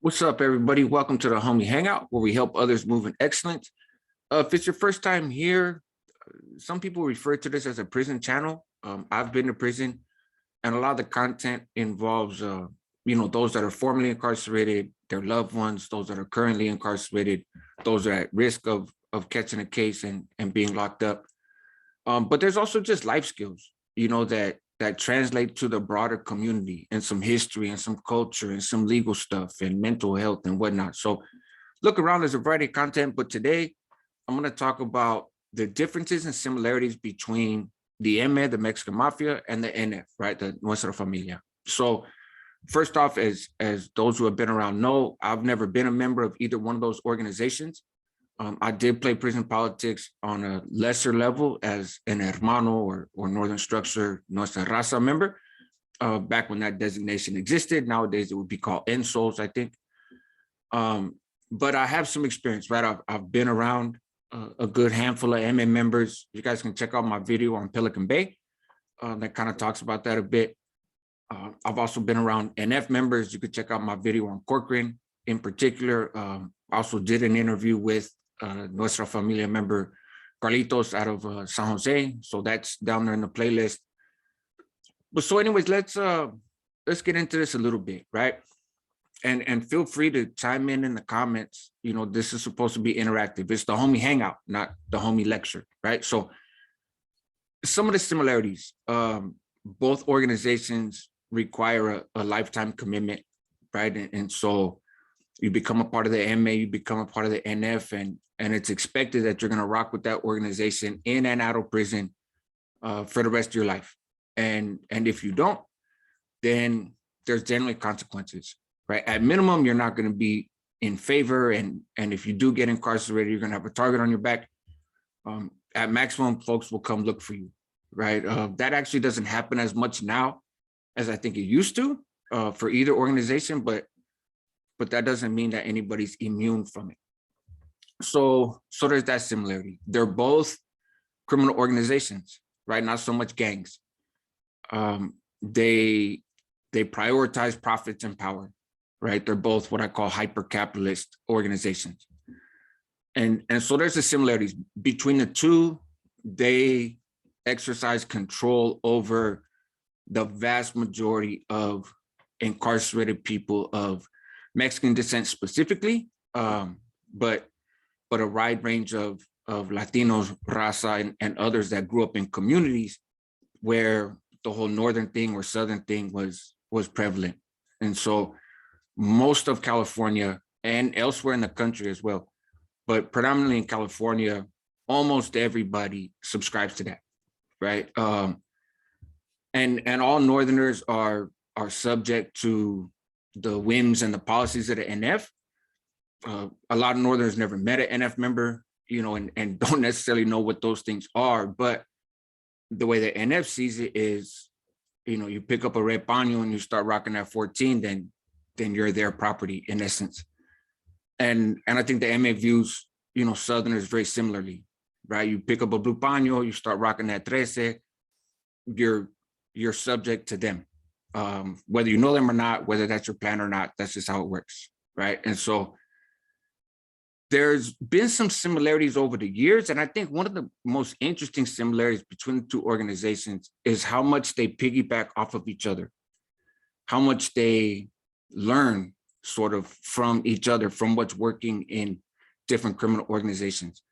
What's up, everybody? Welcome to the Homie Hangout, where we help others move in excellence. If it's your first time here, some people refer to this as a prison channel. I've been to prison, and a lot of the content involves, those that are formerly incarcerated, their loved ones, those that are currently incarcerated, those that are at risk of catching a case and being locked up. But there's also just life skills, that translate to the broader community, and some history and some culture and some legal stuff and mental health and whatnot. So look around, there's a variety of content, but today I'm going to talk about the differences and similarities between the ME, the Mexican Mafia, and the NF, right? The Nuestra Familia. So first off, as those who have been around know, I've never been a member of either one of those organizations. I did play prison politics on a lesser level as an hermano or Northern Structure Nuestra Raza member, back when that designation existed. Nowadays, it would be called NSOLs, I think. But I have some experience, right? I've been around a good handful of MA members. You guys can check out my video on Pelican Bay that kind of talks about that a bit. I've also been around NF members. You could check out my video on Corcoran in particular. Also did an interview with Nuestra Familia member Carlitos out of San Jose. So that's down there in the playlist. But so anyways, let's get into this a little bit, right? And feel free to chime in the comments. This is supposed to be interactive. It's the Homie Hangout, not the Homie Lecture, right? So some of the similarities, both organizations require a lifetime commitment, right? And so you become a part of the MA, you become a part of the NF, and it's expected that you're going to rock with that organization in and out of prison for the rest of your life. And if you don't, then there's generally consequences, right? At minimum, you're not going to be in favor. And if you do get incarcerated, you're going to have a target on your back. At maximum, folks will come look for you, right? That actually doesn't happen as much now as I think it used to for either organization, but that doesn't mean that anybody's immune from it. So there's that similarity. They're both criminal organizations, right? Not so much gangs. They prioritize profits and power, right? They're both what I call hyper-capitalist organizations. And so there's the similarities between the two. They exercise control over the vast majority of incarcerated people of Mexican descent specifically, but a wide range of Latinos, Raza, and others that grew up in communities where the whole Northern thing or Southern thing was prevalent. And so most of California and elsewhere in the country as well, but predominantly in California, almost everybody subscribes to that, right? And all Northerners are subject to the whims and the policies of the NF. A lot of Northerners never met an NF member, and don't necessarily know what those things are. But the way the NF sees it is, you pick up a red paño and you start rocking that 14, then you're their property in essence. And I think the MA views, Southerners very similarly, right? You pick up a blue paño, you start rocking that 13, you're subject to them. Whether you know them or not, whether that's your plan or not, that's just how it works, right? And so there's been some similarities over the years, and I think one of the most interesting similarities between the two organizations is how much they piggyback off of each other, how much they learn sort of from each other, from what's working in different criminal organizations.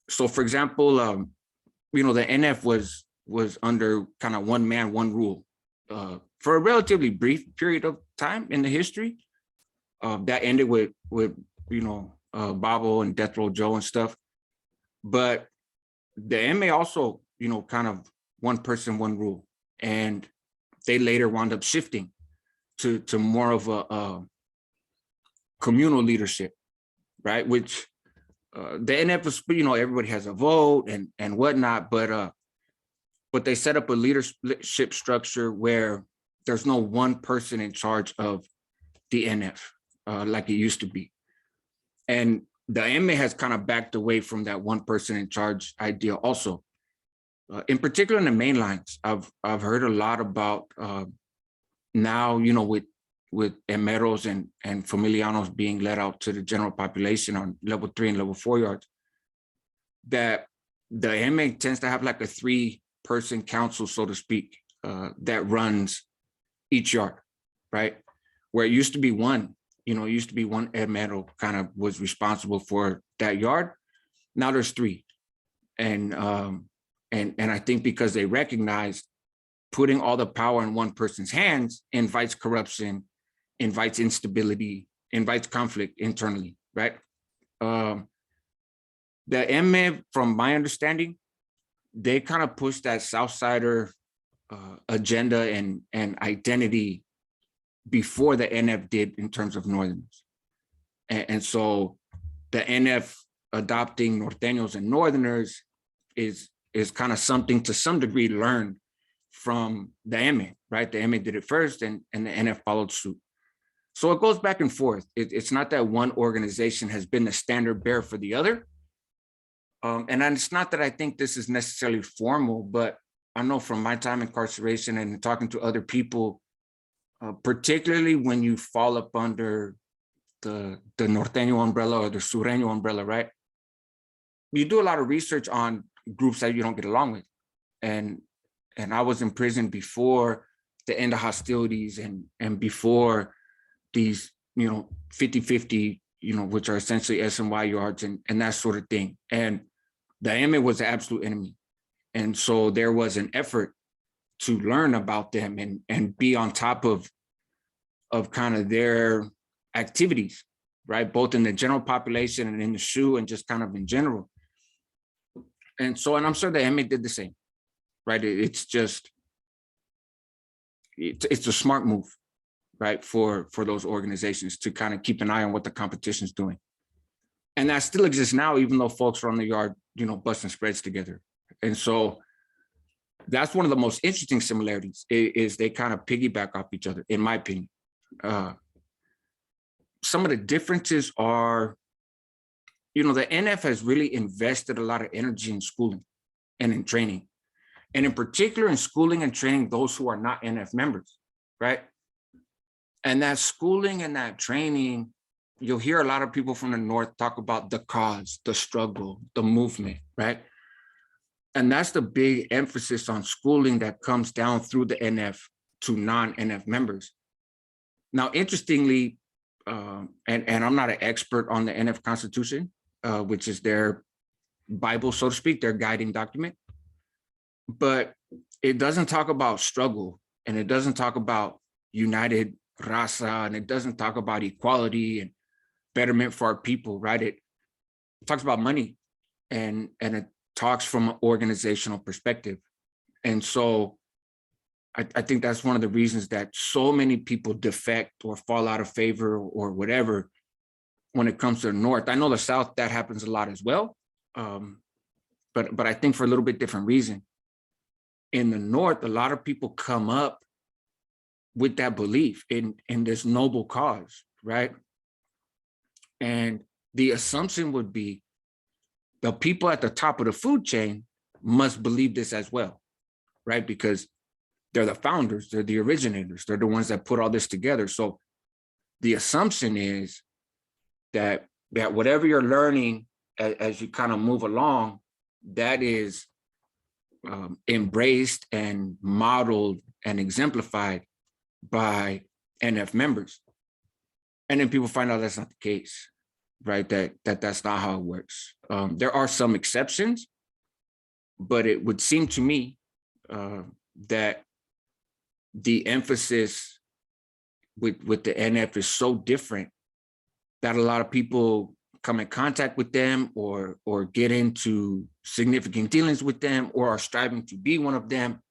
So for example, the NF was under kind of one man, one rule for a relatively brief period of time in the history. That ended with Babo and Death Row Joe and stuff. But the MA also, kind of one person, one rule. And they later wound up shifting to more of a communal leadership, right? Which the NF was, everybody has a vote and whatnot, but they set up a leadership structure where there's no one person in charge of the NF like it used to be. And the MA has kind of backed away from that one person in charge idea also. In particular in the main lines, I've heard a lot about now, with emeros and familianos being let out to the general population on level 3 and level 4 yards, that the MA tends to have like a 3-person council, so to speak, that runs each yard, right? Where it used to be one, it used to be one emero kind of was responsible for that yard. Now there's 3. And I think because they recognize putting all the power in one person's hands invites corruption, invites instability, invites conflict internally, right? The MA, from my understanding, they kind of push that Southsider agenda and identity before the NF did in terms of Northerners. And so the NF adopting Norteños and Northerners is kind of something to some degree learned from the MA, right? The MA did it first and the NF followed suit. So it goes back and forth. It's not that one organization has been the standard bearer for the other. And it's not that I think this is necessarily formal, but I know from my time in incarceration and talking to other people, particularly when you fall up under the Norteño umbrella or the Sureño umbrella, right? You do a lot of research on groups that you don't get along with. And I was in prison before the End of Hostilities and before these, 50-50, which are essentially SNY yards and that sort of thing. And the MA was the absolute enemy. And so there was an effort to learn about them and be on top of kind of their activities, right? Both in the general population and in the SHU and just kind of in general. And so, and I'm sure the MA did the same, right? It's a smart move, right? For those organizations to kind of keep an eye on what the competition's doing. And that still exists now, even though folks are on the yard, busting spreads together. And so that's one of the most interesting similarities is they kind of piggyback off each other, in my opinion. Some of the differences are, the NF has really invested a lot of energy in schooling and in training, and in particular in schooling and training those who are not NF members, right? And that schooling and that training, you'll hear a lot of people from the North talk about the cause, the struggle, the movement, right? And that's the big emphasis on schooling that comes down through the NF to non-NF members. Now, interestingly, and I'm not an expert on the NF Constitution, which is their Bible, so to speak, their guiding document, but it doesn't talk about struggle, and it doesn't talk about united raza, and it doesn't talk about equality and betterment for our people, right? It talks about money, and it talks from an organizational perspective. And so I think that's one of the reasons that so many people defect or fall out of favor or whatever when it comes to the North. I know the South, that happens a lot as well, but I think for a little bit different reason. In the North, a lot of people come up with that belief in this noble cause, right? And the assumption would be the people at the top of the food chain must believe this as well, right? Because they're the founders, they're the originators, they're the ones that put all this together. So the assumption is that whatever you're learning as you kind of move along, that is embraced and modeled and exemplified by NF members. And then people find out that's not the case, right? That's not how it works. There are some exceptions, but it would seem to me that the emphasis with the NF is so different that a lot of people come in contact with them or get into significant dealings with them or are striving to be one of them.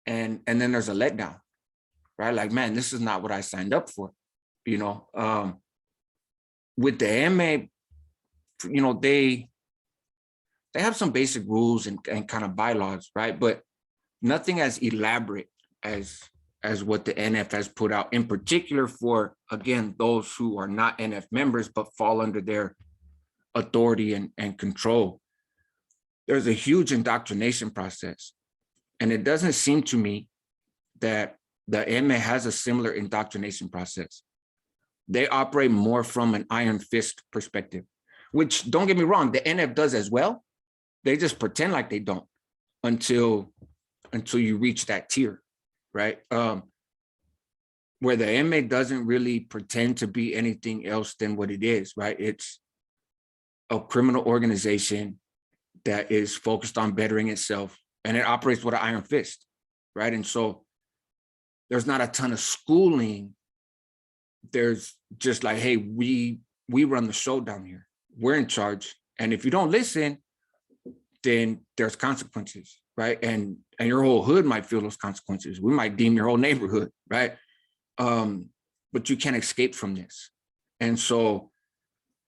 And then there's a letdown, right? Like, man, this is not what I signed up for, with the MA, they have some basic rules and kind of bylaws, right? But nothing as elaborate as what the NF has put out, in particular for, again, those who are not NF members, but fall under their authority and control. There's a huge indoctrination process. And it doesn't seem to me that the MA has a similar indoctrination process. They operate more from an iron fist perspective, which, don't get me wrong, the NF does as well. They just pretend like they don't until you reach that tier, right? Where the MA doesn't really pretend to be anything else than what it is, right? It's a criminal organization that is focused on bettering itself, and it operates with an iron fist, right? And so there's not a ton of schooling. There's just like, hey, we run the show down here. We're in charge. And if you don't listen, then there's consequences, right? And your whole hood might feel those consequences. We might deem your whole neighborhood, right? But you can't escape from this. And so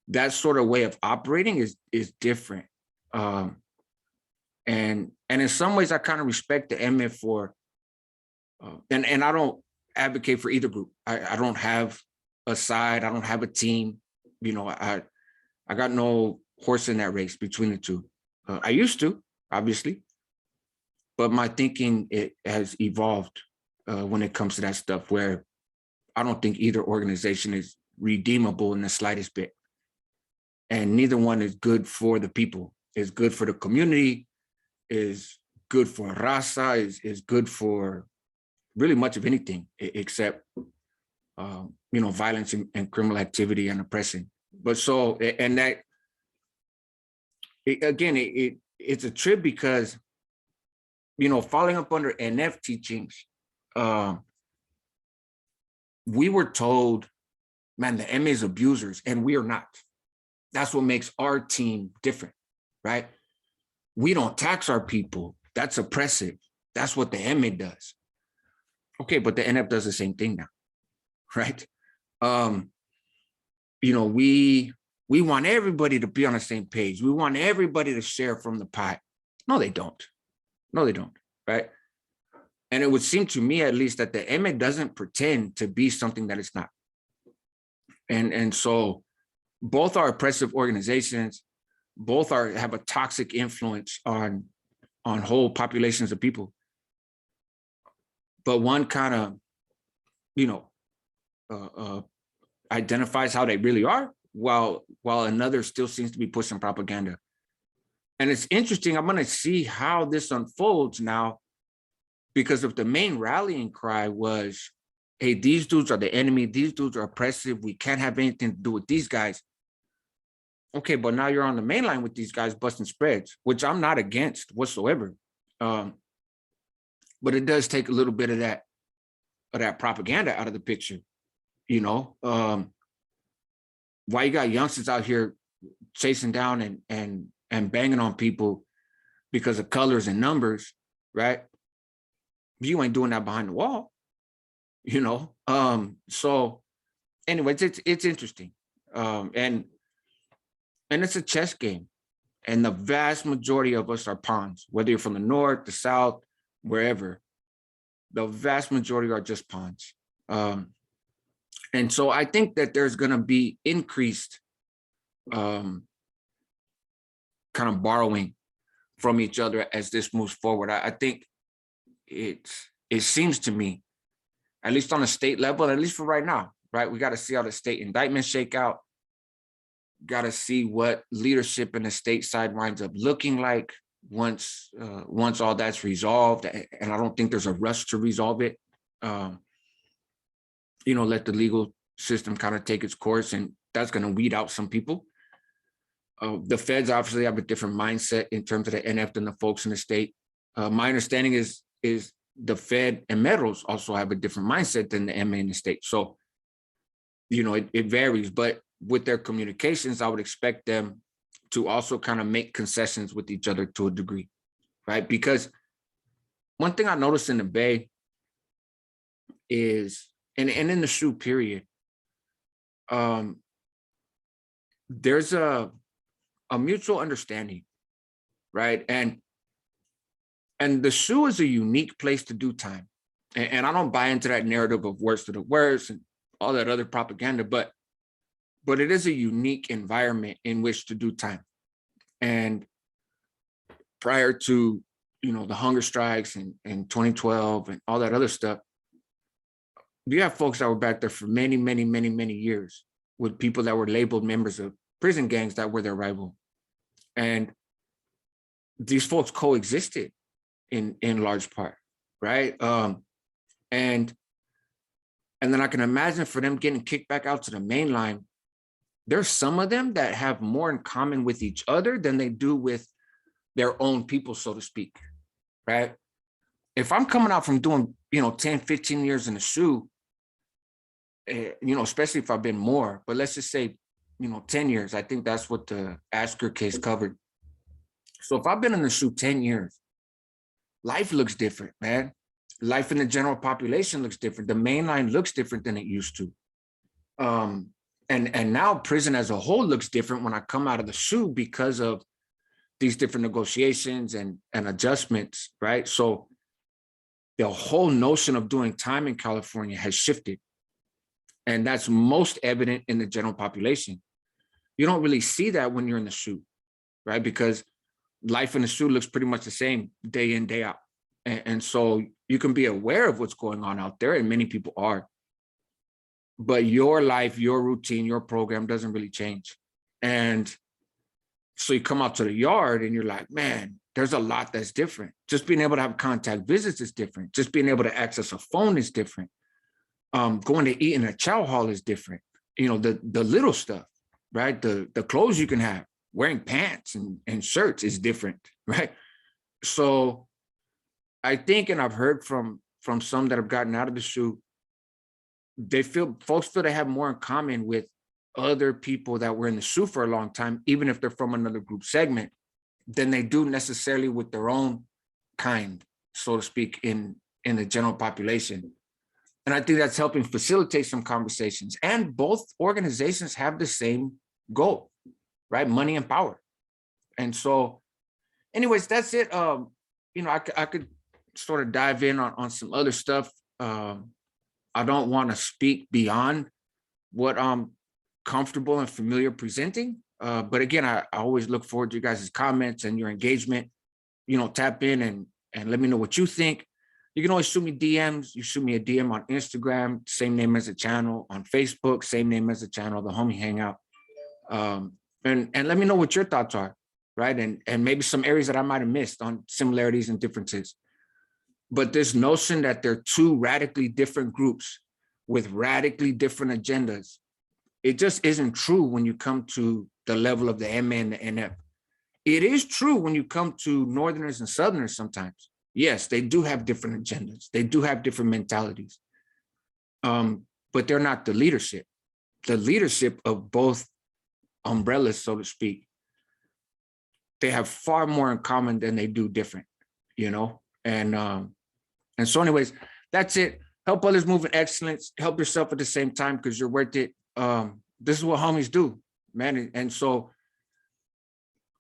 that sort of way of operating is different. And in some ways, I kind of respect the MF for, and I don't advocate for either group. I don't have a side. I don't have a team. You know, I got no horse in that race between the two. I used to, obviously, but my thinking, it has evolved when it comes to that stuff, where I don't think either organization is redeemable in the slightest bit. And neither one is good for the people. Is good for the community, is good for raza, is good for really much of anything except violence and criminal activity and oppression. But so, and that, it's a trip because, following up under NF teachings, we were told, man, the MA is abusers, and we are not. That's what makes our team different, right? We don't tax our people. That's oppressive. That's what the MA does. Okay, but the NF does the same thing now, right? We want everybody to be on the same page. We want everybody to share from the pie. No, they don't. No, they don't, right? And it would seem to me, at least, that the MA doesn't pretend to be something that it's not. And so both are oppressive organizations. Both have a toxic influence on whole populations of people. But one kind of, identifies how they really are, while another still seems to be pushing propaganda. And it's interesting. I'm going to see how this unfolds now, because if the main rallying cry was, hey, these dudes are the enemy, these dudes are oppressive, we can't have anything to do with these guys. Okay, but now you're on the main line with these guys busting spreads, which I'm not against whatsoever. But it does take a little bit of that propaganda out of the picture. Why you got youngsters out here chasing down and banging on people because of colors and numbers, right? You ain't doing that behind the wall, So anyways, it's interesting. And it's a chess game. And the vast majority of us are pawns, whether you're from the north, the south, wherever. The vast majority are just pawns. And so I think that there's going to be increased kind of borrowing from each other as this moves forward. I think it seems to me, at least on a state level, at least for right now, right? We got to see how the state indictments shake out. Got to see what leadership in the state side winds up looking like once all that's resolved. And I don't think there's a rush to resolve it. Let the legal system kind of take its course, and that's going to weed out some people. The feds obviously have a different mindset in terms of the NF than the folks in the state. My understanding is the Fed and Metros also have a different mindset than the MA in the state. So, it varies, but with their communications, I would expect them to also kind of make concessions with each other to a degree, right? Because one thing I noticed in the Bay is, and in the SHU period, there's a mutual understanding, right? And the SHU is a unique place to do time. And I don't buy into that narrative of worst of the worst and all that other propaganda, but it is a unique environment in which to do time. And prior to, the hunger strikes and 2012 and all that other stuff, you have folks that were back there for many, many, many, many years with people that were labeled members of prison gangs that were their rival. And these folks coexisted in large part, right? And then I can imagine for them getting kicked back out to the main line, there's some of them that have more in common with each other than they do with their own people, so to speak, right? If I'm coming out from doing, 10, 15 years in the SHU, especially if I've been more, but let's just say, 10 years, I think that's what the Asker case covered. So if I've been in the SHU 10 years, life looks different, man. Life in the general population looks different. The main line looks different than it used to. And now prison as a whole looks different when I come out of the SHU because of these different negotiations and adjustments, right? So the whole notion of doing time in California has shifted. And that's most evident in the general population. You don't really see that when you're in the SHU, right? Because life in the SHU looks pretty much the same day in, day out. And so you can be aware of what's going on out there, and many people are. But your life, your routine, your program doesn't really change. And so you come out to the yard and you're like, man, there's a lot that's different. Just being able to have contact visits is different. Just being able to access a phone is different. Going to eat in a chow hall is different. The little stuff, right? The clothes you can have, wearing pants and shirts is different, right? So I think, and I've heard from some that have gotten out of the SHU, folks feel they have more in common with other people that were in the SHU for a long time, even if they're from another group segment, than they do necessarily with their own kind, so to speak, in the general population. And I think that's helping facilitate some conversations. And both organizations have the same goal, right? Money and power. And so, anyways, that's it. I could sort of dive in on some other stuff. I don't want to speak beyond what I'm comfortable and familiar presenting. But again, I always look forward to you guys' comments and your engagement. Tap in and let me know what you think. You can always shoot me DMs. You shoot me a DM on Instagram, same name as the channel. On Facebook, same name as the channel, The Homie Hangout. And let me know what your thoughts are, right? And maybe some areas that I might have missed on similarities and differences. But this notion that they're two radically different groups with radically different agendas, it just isn't true when you come to the level of the MA and the NF. It is true when you come to Northerners and Southerners sometimes. Yes, they do have different agendas. They do have different mentalities. But they're not the leadership. The leadership of both umbrellas, so to speak, they have far more in common than they do different, And so anyways, that's it. Help others move in excellence. Help yourself at the same time because you're worth it. This is what homies do, man. And so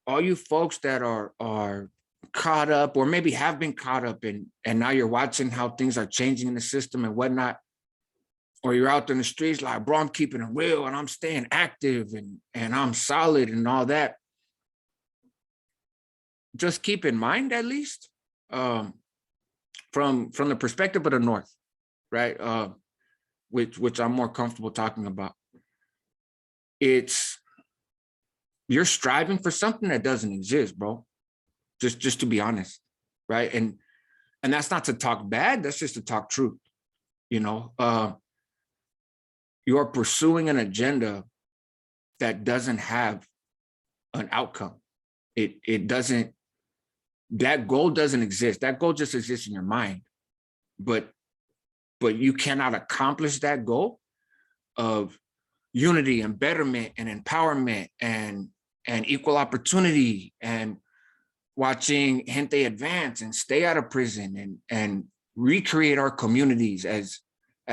all you folks that are caught up or maybe have been caught up and now you're watching how things are changing in the system and whatnot, or you're out there in the streets like, bro, I'm keeping it real and I'm staying active and I'm solid and all that. Just keep in mind, at least, from the perspective of the North, right? Which I'm more comfortable talking about. You're striving for something that doesn't exist, bro. Just to be honest, right? And that's not to talk bad, that's just to talk truth. You're pursuing an agenda that doesn't have an outcome. It doesn't, that goal doesn't exist. That goal just exists in your mind. But you cannot accomplish that goal of unity and betterment and empowerment and equal opportunity and watching gente advance and stay out of prison and recreate our communities as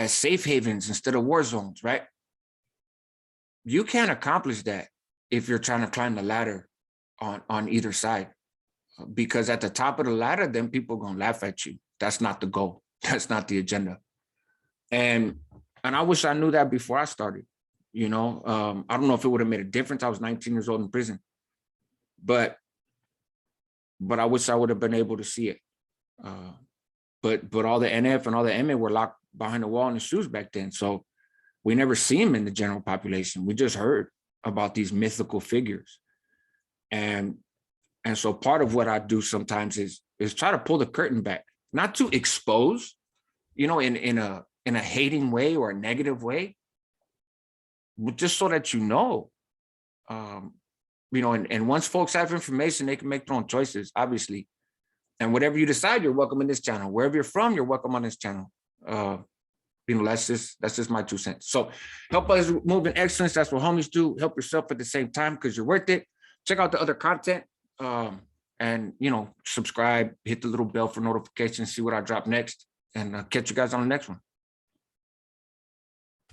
safe havens instead of war zones, right? You can't accomplish that if you're trying to climb the ladder on either side, because at the top of the ladder, then people are gonna laugh at you. That's not the goal. That's not the agenda. And I wish I knew that before I started. I don't know if it would have made a difference. I was 19 years old in prison, but I wish I would have been able to see it. but all the NF and all the MA were locked behind the wall in the shoes back then. So we never see them in the general population. We just heard about these mythical figures. And so part of what I do sometimes is try to pull the curtain back, not to expose, you know, in a hating way or a negative way, but just so that you know, and once folks have information, they can make their own choices, obviously. And whatever you decide, you're welcome in this channel. Wherever you're from, you're welcome on this channel. That's just my 2 cents. So help us move in excellence. That's what homies do. Help yourself at the same time because you're worth it. Check out the other content. And subscribe, hit the little bell for notifications, see what I drop next, and catch you guys on the next one.